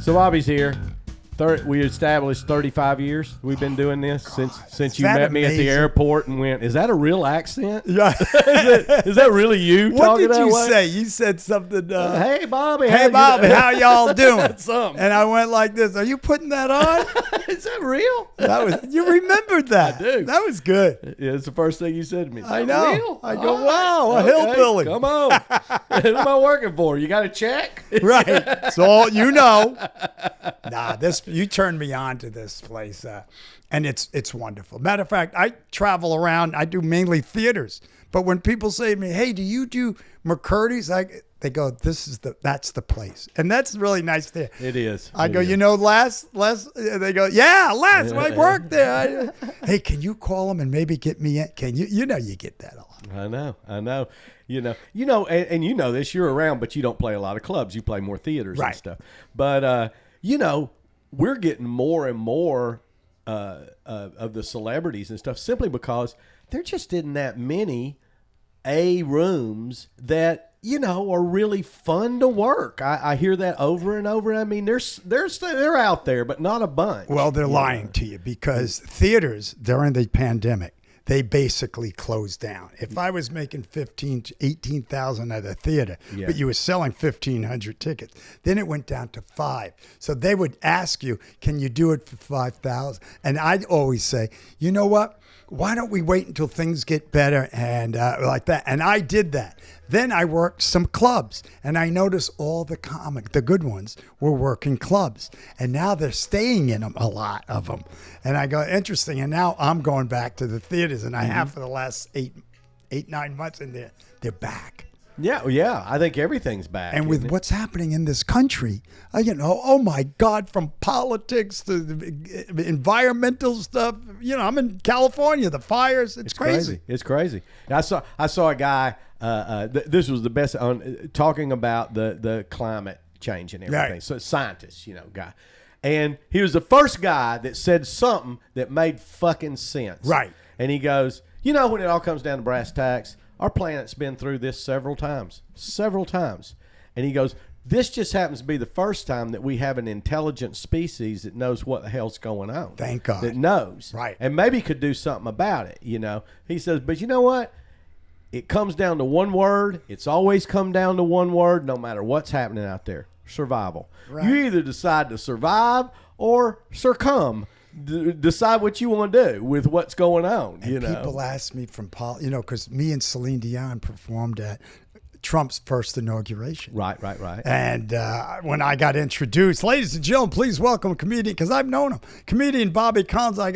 So Bobby's here. We established 35 years. We've been doing this since you met me at the airport and went, is that a real accent? Yeah. is that really you talking that way? What did you say? You said something. Hey, Bobby. Hey, Bobby, how y'all doing? Something. And I went like this. Are you putting that on? Is that real? You remembered that. I do. That was good. Yeah, it's the first thing you said to me. I know. Real? I go, wow, a hillbilly. Come on. Who am I working for? You got a check? Right. So you know. Nah, you turned me on to this place, and it's wonderful. Matter of fact, I travel around. I do mainly theaters, but when people say to me, "Hey, do you do McCurdy's?" They go, that's the place, and that's really nice there. It is. I go, you know, Les. They go, yeah, Les. I work there. Hey, can you call them and maybe get me in? Can you? You know, you get that a lot. I know. You know, and you know this. You're around, but you don't play a lot of clubs. You play more theaters and stuff. But you know, we're getting more and more of the celebrities and stuff simply because there just isn't that many rooms that, you know, are really fun to work. I hear that over and over. I mean, they're out there, but not a bunch. Well, they're lying to you because theaters during the pandemic, they basically closed down. If I was making 15 to 18,000 at a theater, but you were selling 1,500 tickets, then it went down to 5. So they would ask you, "Can you do it for 5,000?" And I'd always say, "You know what? Why don't we wait until things get better?" And like that. And I did that. Then I worked some clubs, and I noticed all the good ones were working clubs, and now they're staying in them, a lot of them. And I go, interesting. And now I'm going back to the theaters, and I have for the last 9 months, and they're back. Yeah. I think everything's back. And with what's happening in this country, you know, oh my God, from politics to the environmental stuff. You know, I'm in California, the fires. It's crazy. It's crazy. I saw a guy. This was the best on talking about the climate change and everything. Right. So scientist, you know, guy, and he was the first guy that said something that made fucking sense. Right. And he goes, you know, when it all comes down to brass tacks, our planet's been through this several times. And he goes, this just happens to be the first time that we have an intelligent species that knows what the hell's going on. Thank God. That knows. Right. And maybe could do something about it, you know. He says, but you know what? It comes down to one word. It's always come down to one word no matter what's happening out there. Survival. Right. You either decide to survive or succumb. Decide what you want to do with what's going on. And people ask me because me and Celine Dion performed at Trump's first inauguration. Right. And when I got introduced, ladies and gentlemen, please welcome comedian, because I've known him, comedian Bobby Collins. I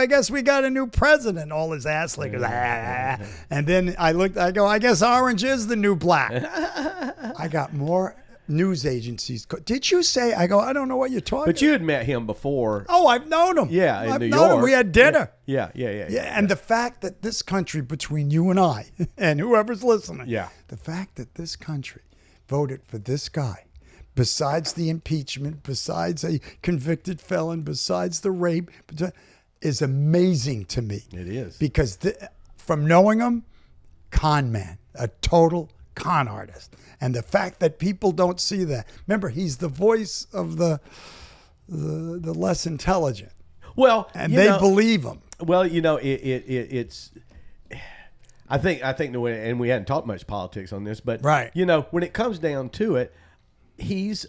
guess we got a new president. All his ass like, and then I go, I guess orange is the new black. I got more news agencies. Did you say? I go, I don't know what you're talking about. But you had met him before. Oh, I've known him. Yeah, in I've New known York. him. We had dinner. Yeah. And the fact that this country, between you and I, and whoever's listening, the fact that this country voted for this guy, besides the impeachment, besides a convicted felon, besides the rape, is amazing to me. It is. Because from knowing him, con man, a total con artist. And the fact that people don't see that. Remember, he's the voice of the less intelligent. Well, and they believe him. Well, you know, it's. I think the way, and we hadn't talked much politics on this, but you know, when it comes down to it, he's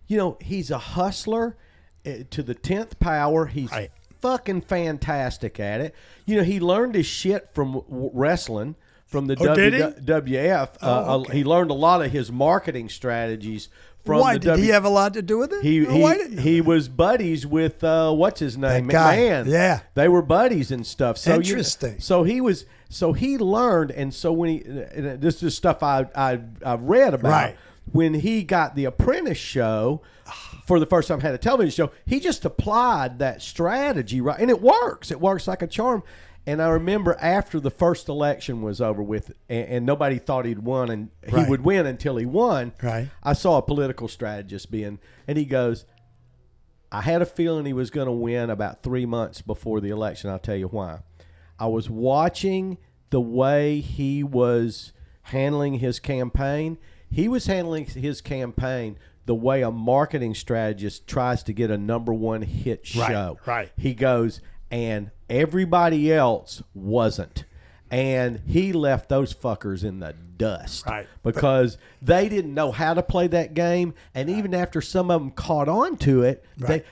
he's a hustler to the 10th power. He's fucking fantastic at it. You know, he learned his shit from wrestling. From the WWF, he learned a lot of his marketing strategies from Why, did he have a lot to do with it? He was buddies with what's his name, McMahon. Yeah, they were buddies and stuff. So interesting. So he learned, and so when this is stuff I've read about. Right. When he got the Apprentice show for the first time, had a television show, he just applied that strategy, right, and it works. It works like a charm. And I remember after the first election was over with, and nobody thought he'd won, and he would win until he won. Right. I saw a political strategist and he goes, I had a feeling he was going to win about 3 months before the election. I'll tell you why. I was watching the way he was handling his campaign. He was handling his campaign the way a marketing strategist tries to get a #1 hit show. Right. He goes, and everybody else wasn't. And he left those fuckers in the dust. Right. Because they didn't know how to play that game. And even after some of them caught on to it,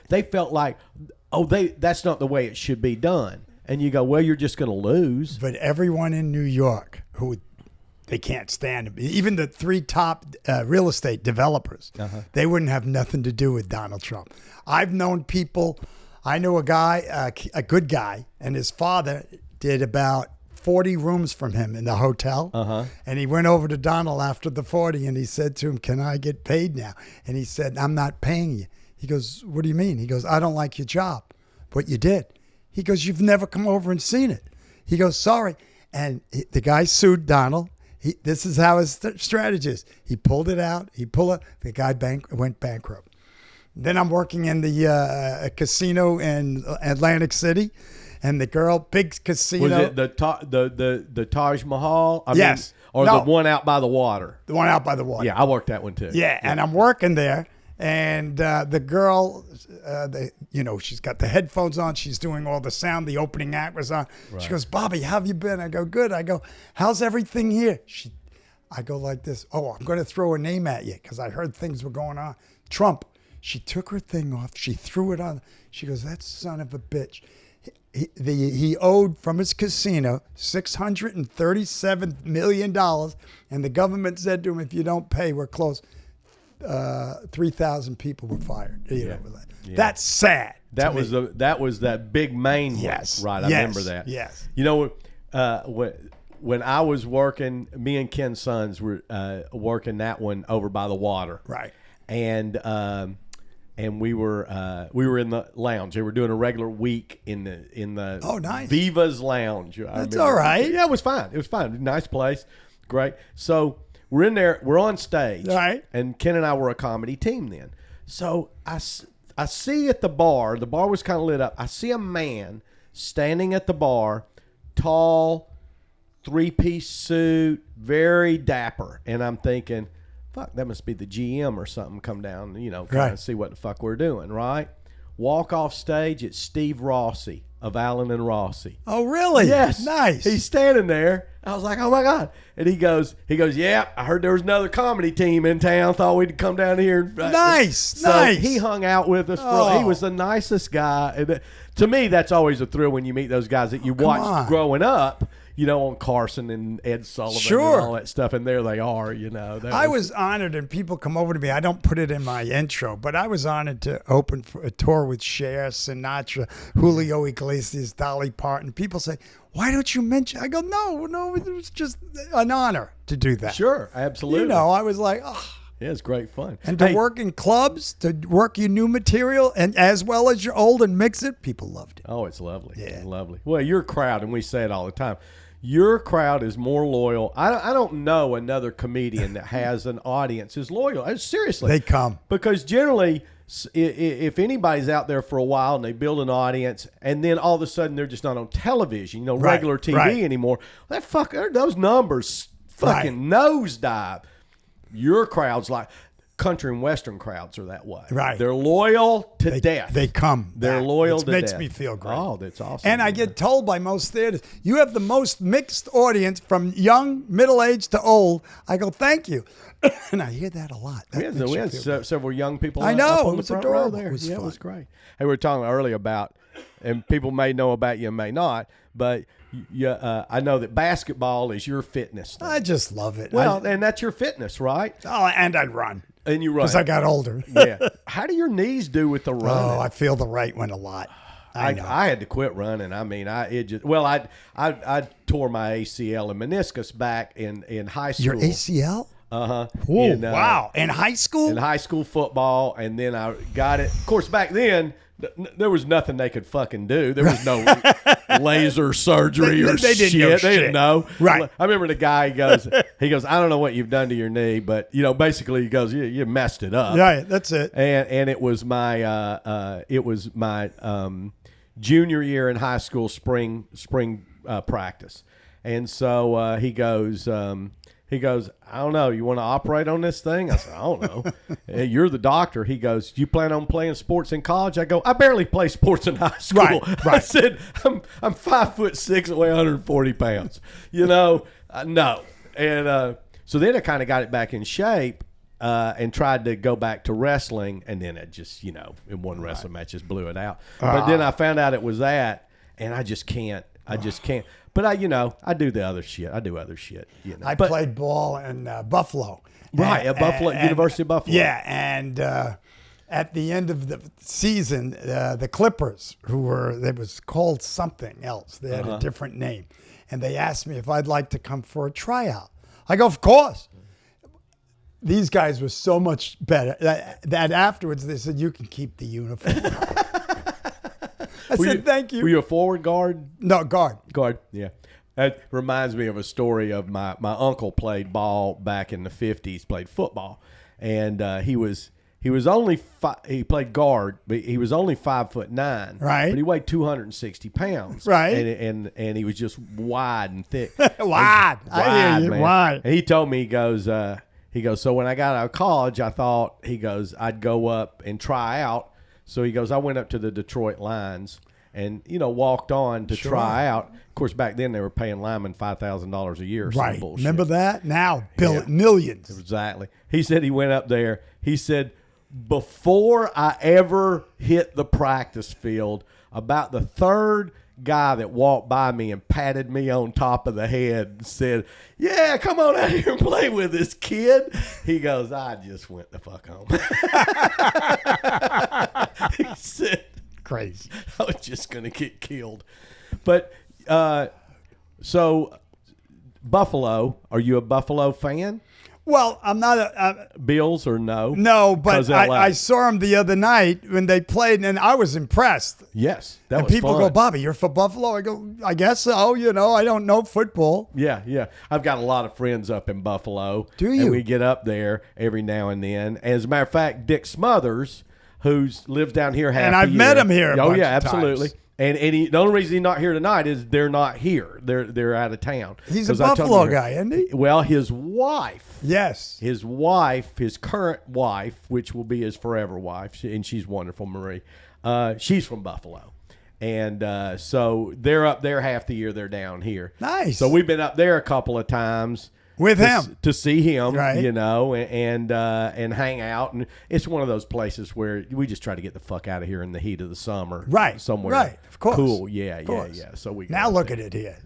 they felt like, that's not the way it should be done. And you go, well, you're just going to lose. But everyone in New York who they can't stand him, even the 3 top real estate developers, they wouldn't have nothing to do with Donald Trump. I've known people. I know a guy, a good guy, and his father did about 40 rooms from him in the hotel. And he went over to Donald after the 40 and he said to him, can I get paid now? And he said, I'm not paying you. He goes, what do you mean? He goes, I don't like your job. But you did. He goes, you've never come over and seen it. He goes, sorry. And the guy sued Donald. This is how his strategy is. He pulled it out. The guy went bankrupt. Then I'm working in the casino in Atlantic City. And the girl, big casino. Was it the Taj Mahal? Yes. The one out by the water? The one out by the water. Yeah, I worked that one too. Yeah, and I'm working there. And the girl, she's got the headphones on. She's doing all the sound. The opening act was on. Right. She goes, Bobby, how have you been? I go, good. I go, how's everything here? I go like this. Oh, I'm going to throw a name at you because I heard things were going on. Trump. She took her thing off. She threw it on. She goes, that son of a bitch. He owed from his casino $637 million, and the government said to him, if you don't pay, we're closed. 3,000 people were fired. That's sad. That was that big main one, right? I remember that. Yes. You know, when I was working, me and Ken's sons were working that one over by the water, right? And we were in the lounge. They were doing a regular week in the nice. Viva's Lounge. That's all right. Yeah, it was fine. It was fine. Nice place, great. So we're in there. We're on stage, right? And Ken and I were a comedy team then. So I see at the bar. The bar was kind of lit up. I see a man standing at the bar, tall, 3-piece suit, very dapper, and I'm thinking, fuck, that must be the GM or something come down, kind of see what the fuck we're doing, right? Walk off stage, it's Steve Rossi of Allen and Rossi. Oh, really? Yes. Nice. He's standing there. I was like, oh, my God. And he goes, yeah, I heard there was another comedy team in town. Thought we'd come down here. Nice. So he hung out with us. He was the nicest guy. And to me, that's always a thrill when you meet those guys that you watched growing up. On Carson and Ed Sullivan and all that stuff. And there they are, I was honored, and people come over to me. I don't put it in my intro, but I was honored to open for a tour with Cher, Sinatra, Julio Iglesias, Dolly Parton. People say, why don't you mention? I go, no, it was just an honor to do that. Sure, absolutely. I was like, oh. Yeah, it's great fun. And to work in clubs, to work your new material, and as well as your old and mix it, people loved it. Oh, it's lovely. Yeah. It's lovely. Well, your crowd, and we say it all the time, your crowd is more loyal. I don't know another comedian that has an audience as loyal. Seriously. They come. Because generally, if anybody's out there for a while and they build an audience and then all of a sudden they're just not on television, regular TV anymore, those numbers fucking nosedive. Your crowd's like country and western crowds are that way. Right. They're loyal to death. They come. They're loyal to death. It makes me feel great. Oh, that's awesome. And I get told by most theaters, you have the most mixed audience from young, middle-aged to old. I go, thank you. And I hear that a lot. We had several young people. I know. Up on it was the front adorable. row there. It was great. Hey, we were talking earlier about, and people may know about you and may not, but I know that basketball is your fitness thing. I just love it. Well, and that's your fitness, right? Oh, and I run. And you run. Because I got older. Yeah. How do your knees do with the running? Oh, I feel the right one a lot. I had to quit running. I mean, I tore my ACL and meniscus back in high school. Your ACL? Uh-huh. Wow. In high school? In high school football, and then I got it. Of course, back then, there was nothing they could fucking do. There was no laser surgery or they shit. They didn't know. Right. I remember the guy, he goes, I don't know what you've done to your knee, but, basically he goes, you messed it up. Right, that's it. And it was my junior year in high school spring practice. And so he goes, He goes, I don't know. You want to operate on this thing? I said, I don't know. Hey, you're the doctor. He goes, you plan on playing sports in college? I go, I barely play sports in high school. Right. I said, I'm 5'6" and weigh 140 pounds. No. And so then I kind of got it back in shape and tried to go back to wrestling. And then it just, in one wrestling match, just blew it out. But then I found out it was that, and I just can't. But I do the other shit. I do other shit. I played ball in Buffalo. Right, at Buffalo, University of Buffalo. Yeah, and at the end of the season, the Clippers, they was called something else. They had a different name. And they asked me if I'd like to come for a tryout. I go, of course. These guys were so much better that afterwards they said, you can keep the uniform. I said, thank you. Were you a forward guard? No, guard. Guard, yeah. That reminds me of a story of my uncle played ball back in the 50s, played football. And he played guard, but he was only 5'9". Right. But he weighed 260 pounds. Right. And he was just wide and thick. Wide. I hear you. Man. Wide. And he told me, he goes, so when I got out of college, I thought, I'd go up and try out. So he goes, I went up to the Detroit Lions and, walked on to try out. Of course, back then they were paying linemen $5,000 a year or some bullshit. Remember that? Now, millions. Exactly. He said he went up there. He said, before I ever hit the practice field, about the third guy that walked by me and patted me on top of the head and said, yeah, come on out here and play with this kid. He goes, I just went the fuck home. He said, crazy. I was just going to get killed. But so Buffalo, are you a Buffalo fan? Well, I'm not Bills or no? No, but I saw them the other night when they played, and I was impressed. Yes, and was people fun. Go, Bobby, you're for Buffalo? I go, I guess so. I don't know football. Yeah. I've got a lot of friends up in Buffalo. Do you? And we get up there every now and then. As a matter of fact, Dick Smothers, who's lives down here half and the I've year. met him here. Oh yeah, absolutely. Times. And the only reason he's not here tonight is they're not here. They're out of town. He's a Buffalo guy, isn't he? Well, his wife. Yes. His wife, his current wife, which will be his forever wife, and she's wonderful, Marie. She's from Buffalo. And so they're up there half the year. They're down here. Nice. So we've been up there a couple of times. With him. To see him, right. And hang out. And it's one of those places where we just try to get the fuck out of here in the heat of the summer. Right. Somewhere. Right. Of course. Cool. Yeah. So we now look at it here.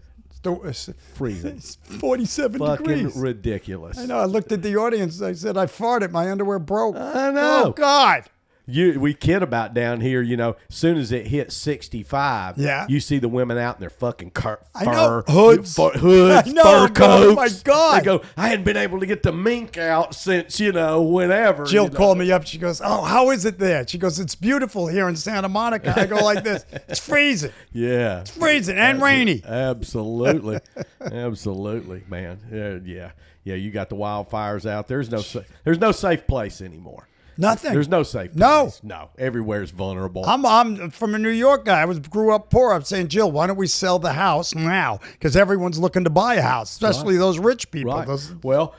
It's freezing. It's 47 fucking degrees. Ridiculous. I know. I looked at the audience. I said, I farted. My underwear broke. I know. Oh, God. We kid about down here, as soon as it hits 65, you see the women out in their fucking fur. I know. Hoods, fur coats. Oh, my God. They go, I hadn't been able to get the mink out since, whenever. Jill called me up. She goes, oh, how is it there? She goes, it's beautiful here in Santa Monica. I go like this. It's freezing. Yeah. It's freezing and rainy. Absolutely. Absolutely, man. Yeah. You got the wildfires out. There's no safe place anymore. Nothing. There's no safe place. No. Everywhere's vulnerable. I'm from a New York guy. I grew up poor. I'm saying, Jill, why don't we sell the house now? Because everyone's looking to buy a house, especially those rich people. Right. Well,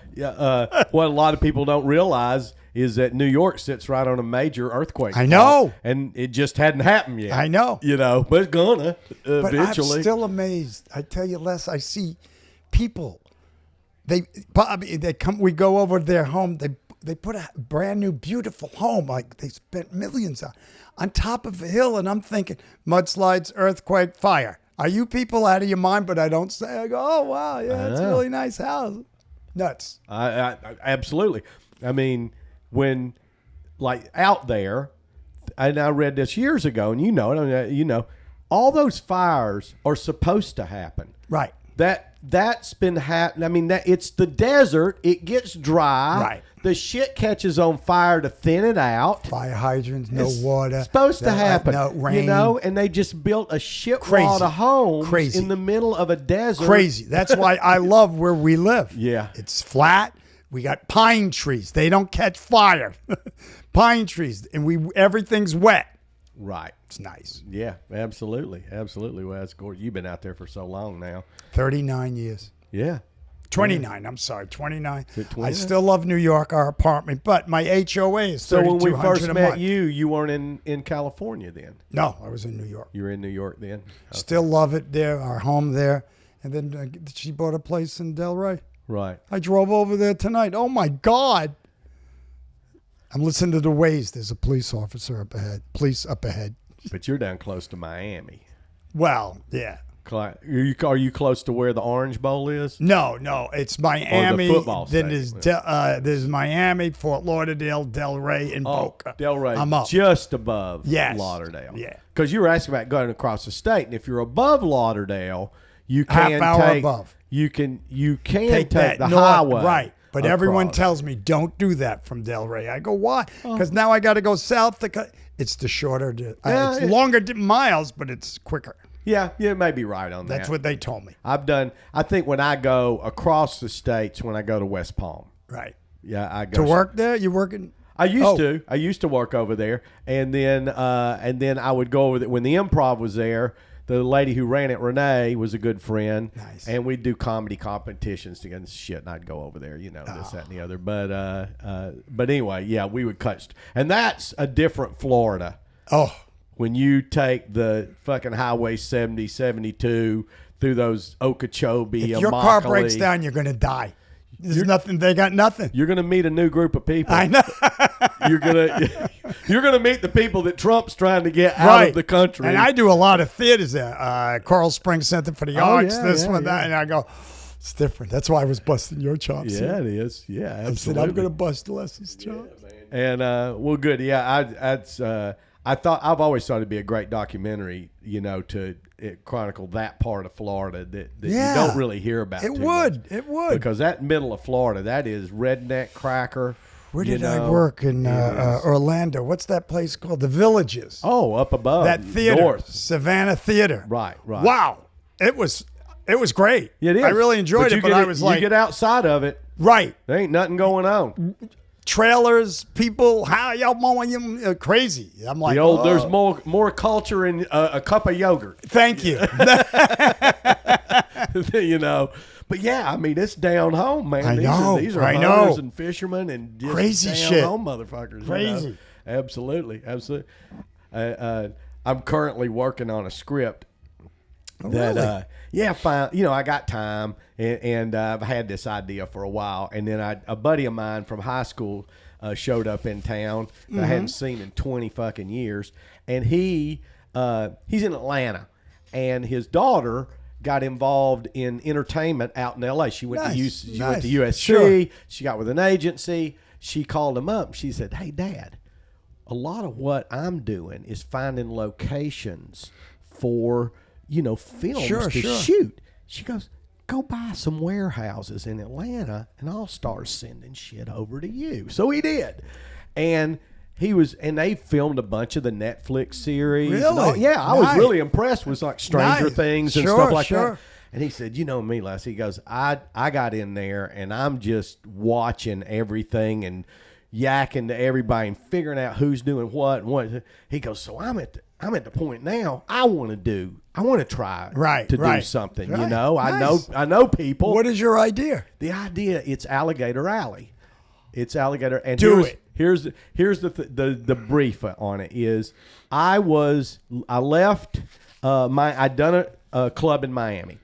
what a lot of people don't realize is that New York sits right on a major earthquake. I know. And it just hadn't happened yet. I know. But it's gonna but eventually. I'm still amazed. I tell you, Les, I see people. They come. We go over to their home. They put a brand new, beautiful home, like they spent millions on top of a hill, and I'm thinking, mudslides, earthquake, fire. Are you people out of your mind? But I don't say. I go, oh wow, yeah, it's a really nice house. Nuts. I absolutely. I mean, when out there, and I read this years ago, and all those fires are supposed to happen. Right. That's been happening. I mean, it's the desert. It gets dry. Right. The shit catches on fire to thin it out. Fire hydrants, no water. It's supposed to happen. No rain. And they just built a shitload of homes in the middle of a desert. Crazy. That's why I love where we live. Yeah. It's flat. We got pine trees. They don't catch fire. Pine trees. And everything's wet. Right. It's nice. Yeah, absolutely. Absolutely. Well, that's gorgeous. You've been out there for so long now. 39 years. Yeah. 29. I'm sorry, 29. I still love New York, our apartment, but my HOA is $3,200 So when we first a met month. you weren't in California then? No, I was in New York. You were in New York then? Okay. Still love it there, our home there. And then she bought a place in Delray. Right. I drove over there tonight. Oh, my God. I'm listening to the Waze. There's a police officer up ahead. Police up ahead. But you're down close to Miami. Well, yeah. Are you close to where the Orange Bowl is? No. It's Miami. Or the football then stadium. there's Miami, Fort Lauderdale, Delray, and Boca. Delray. I'm up. Just above Yes. Lauderdale. Yeah. Because you were asking about going across the state, and if you're above Lauderdale, you can Half hour take above. You can Take take the north, highway. right. But everyone across. tells me, don't do that from Delray. I go, why? Because now I got to go south. It's the shorter, it's longer miles, but it's quicker. Yeah, you may be right on that. That's what they told me. I think when I go across the states, when I go to West Palm. Right. Yeah, I go. To work there? You working? I used to work over there, and then I would go over there when the Improv was there. The lady who ran it, Renee, was a good friend. Nice. And we'd do comedy competitions together and shit, and I'd go over there, this, that, and the other. But anyway, yeah, we would cut. And that's a different Florida. Oh. When you take the fucking Highway 70, 72 through those Okeechobee, if your car breaks down, you're going to die. There's nothing. They got nothing. You're going to meet a new group of people. I know. You're gonna meet the people that Trump's trying to get out of the country. And I do a lot of theaters there. Coral Springs Center for the Arts, that. And I go, it's different. That's why I was busting your chops. Yeah, it is. Yeah, absolutely. I said, I'm going to bust Leslie's chops. And, well, good. Yeah, I've always thought it'd be a great documentary, to chronicle that part of Florida that you don't really hear about. It would. Because that middle of Florida, that is redneck cracker. Where did I work in Orlando? What's that place called? The Villages. Oh, up above. That theater, north. Savannah Theater. Right. Wow, it was great. It is. I really enjoyed it, but I was like, you get outside of it, right? There ain't nothing going on. Trailers, people, how y'all mowing crazy. I'm like, there's more culture in a cup of yogurt. Thank you. But yeah, I mean, it's down home, man. These are hunters and fishermen and just crazy down shit. home motherfuckers. Crazy. Absolutely. I'm currently working on a script that, really? I got time and I've had this idea for a while. And then a buddy of mine from high school showed up in town that I hadn't seen in 20 fucking years. And he's in Atlanta, and his daughter got involved in entertainment out in L.A. She went to USC. Sure. She got with an agency. She called him up. She said, "Hey, Dad, a lot of what I'm doing is finding locations for, films to shoot." She goes, "Go buy some warehouses in Atlanta, and I'll start sending shit over to you." So he did. And they filmed a bunch of the Netflix series. Really? Yeah, I was really impressed with like Stranger Things and stuff like that. And he said, me, Les, he goes, I got in there and I'm just watching everything and yakking to everybody and figuring out who's doing what and what. He goes, so I'm at the point now I want to try to do something, Right. Nice. I know people. What is your idea? The idea, it's Alligator Alley. It's Alligator, and here's the brief on it is I left I'd done a club in Miami,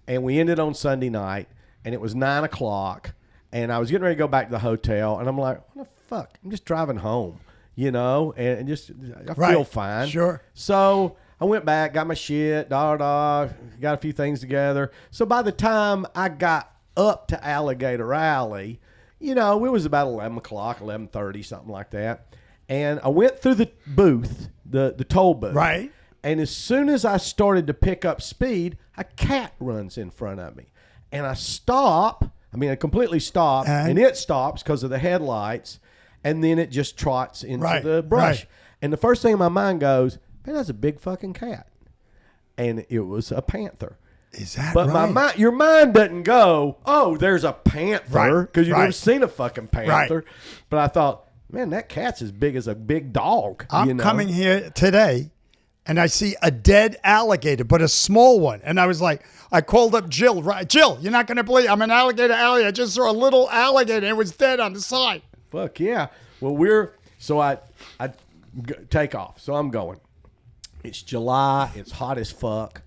and we ended on Sunday night, and it was 9:00, and I was getting ready to go back to the hotel, and I'm like, what the fuck? I'm just driving home, and just I feel fine. Sure. So I went back, got my shit, got a few things together. So by the time I got up to Alligator Alley, it was about 11 o'clock, 11:30, something like that. And I went through the booth, the toll booth. Right. And as soon as I started to pick up speed, a cat runs in front of me. And I stop. I completely stop. And it stops because of the headlights. And then it just trots into the brush. Right. And the first thing in my mind goes, man, that's a big fucking cat. And it was a panther. Is that but right? Your mind doesn't go, oh, there's a panther, because you've never seen a fucking panther. Right. But I thought, man, that cat's as big as a big dog. I'm coming here today and I see a dead alligator, but a small one. And I was like, I called up Jill. Right, Jill, you're not going to believe I'm an alligator alley. I just saw a little alligator. It was dead on the side. Fuck yeah. Well, I take off. So I'm going. It's July. It's hot as fuck.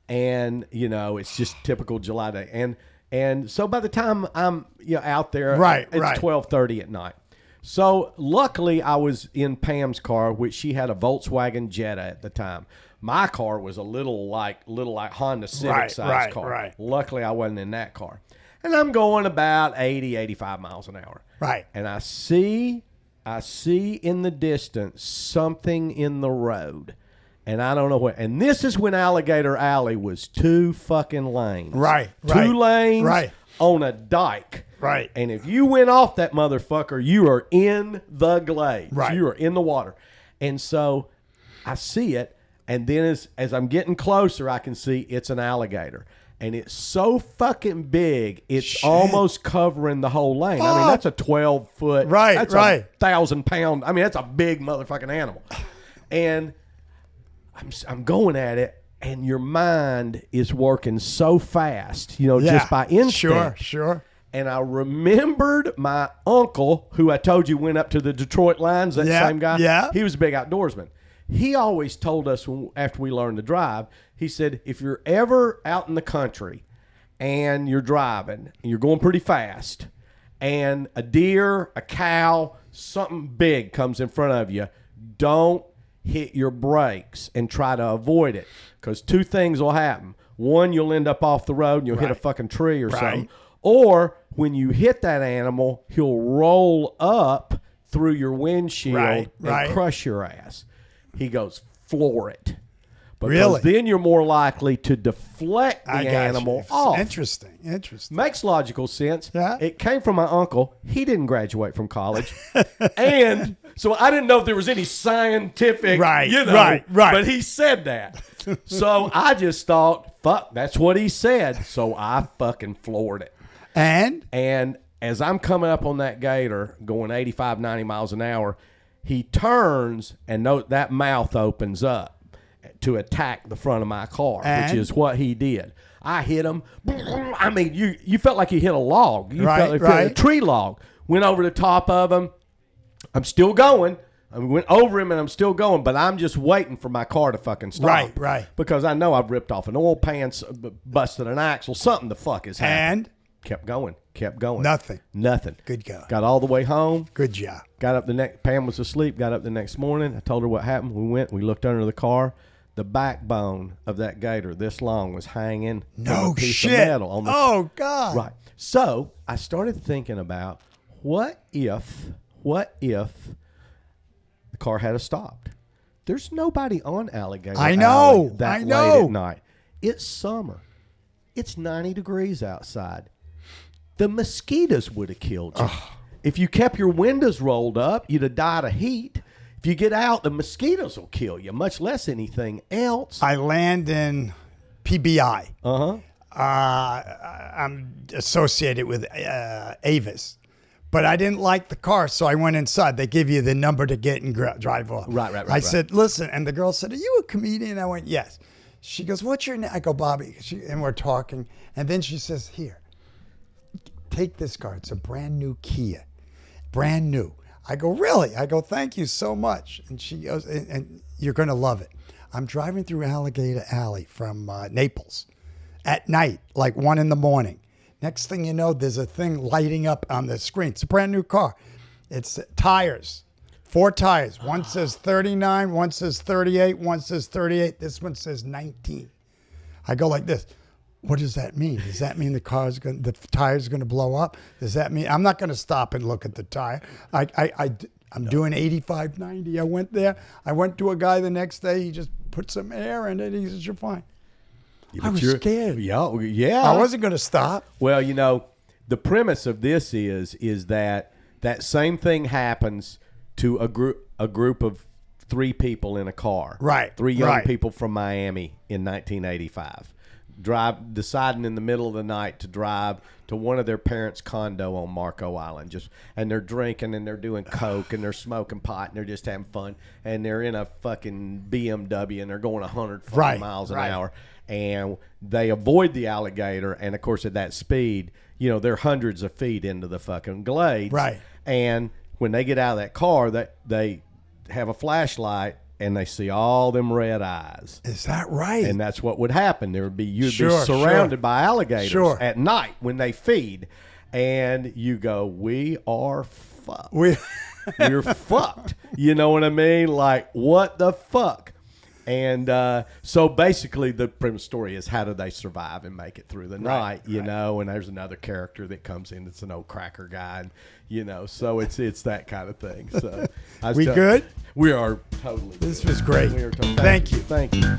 And, it's just typical July day. And so by the time I'm out there, it's 12:30 at night. So luckily I was in Pam's car, which she had a Volkswagen Jetta at the time. My car was a little like Honda Civic size car. Right. Luckily I wasn't in that car. And I'm going about 80, 85 miles an hour. Right. And I see in the distance something in the road. And I don't know what. And this is when Alligator Alley was 2 fucking lanes. Right. 2 lanes on a dike. Right. And if you went off that motherfucker, you are in the glades. Right. You are in the water. And so I see it. And then as I'm getting closer, I can see it's an alligator. And it's so fucking big, it's almost covering the whole lane. I mean, that's a 12-foot. Right, that's a 1,000-pound. I mean, that's a big motherfucking animal. And I'm going at it. And your mind is working so fast, just by instinct. Sure. And I remembered my uncle, who I told you went up to the Detroit lines, that same guy. Yeah. He was a big outdoorsman. He always told us after we learned to drive, he said, if you're ever out in the country and you're driving, and you're going pretty fast, and a deer, a cow, something big comes in front of you, don't hit your brakes and try to avoid it. Because 2 things will happen. One, you'll end up off the road and you'll hit a fucking tree or something. Or when you hit that animal, he'll roll up through your windshield and crush your ass. He goes, floor it. Because then you're more likely to deflect the animal off. Interesting. Makes logical sense. Yeah. It came from my uncle. He didn't graduate from college. And so I didn't know if there was any scientific, but he said that. So I just thought, fuck, that's what he said. So I fucking floored it. And as I'm coming up on that gator, going 85, 90 miles an hour, he turns and that mouth opens up to attack the front of my car, which is what he did. I hit him. I mean, you felt like you hit a log. You felt like a tree log. Went over the top of him. I'm still going. I went over him and I'm still going, but I'm just waiting for my car to fucking stop. Right. Because I know I've ripped off an oil pan, busted an axle, something the fuck is happening. And? Kept going. Nothing. Good God. Got all the way home. Good job. Got up Pam was asleep. Got up the next morning. I told her what happened. We looked under the car. The backbone of that gator this long was hanging from a piece of metal on the Oh God. Right. So I started thinking about what if the car had stopped? There's nobody on Alligator Alley late at night. It's summer. It's 90 degrees outside. The mosquitoes would have killed you. If you kept your windows rolled up, you'd have died of heat. If you get out, the mosquitoes will kill you, much less anything else. I land in PBI. Uh-huh. I'm associated with Avis. But I didn't like the car, so I went inside. They give you the number to get and drive off. Right. I said, listen, and the girl said, are you a comedian? I went, yes. She goes, what's your name? I go, Bobby. And we're talking. And then she says, here, take this car. It's a brand new Kia. Brand new. I go, really? I go, thank you so much. And she goes, and you're going to love it. I'm driving through Alligator Alley from Naples at night, like 1 a.m. Next thing you know, there's a thing lighting up on the screen. It's a brand new car. It's tires, 4 tires. One says 39, one says 38, one says 38. This one says 19. I go like this. What does that mean? Does that mean the tire's going to blow up? Does that mean I'm not going to stop and look at the tire? I'm doing 85, 90. I went there. I went to a guy the next day. He just put some air in it. He says, you're fine. I was scared. Yeah. I wasn't going to stop. Well, the premise of this is that same thing happens to a group of 3 people in a car. Right. 3 young people from Miami in 1985. deciding in the middle of the night to drive to one of their parents' condo on Marco Island, and they're drinking and they're doing coke and they're smoking pot and they're just having fun, and they're in a fucking BMW and they're going 100 miles an hour, and they avoid the alligator, and of course at that speed, they're hundreds of feet into the fucking glades, and when they get out of that car, they have a flashlight. And they see all them red eyes. Is that right? And that's what would happen. You'd be surrounded by alligators at night when they feed. And you go, we are fucked. We're fucked. You know what I mean? Like, what the fuck? And so basically the premise story is how do they survive and make it through the night, you know? And there's another character that comes in. It's an old cracker guy. And, so it's that kind of thing. So we good? We are totally. This good. was great. We are totally, Thank you. Thank you.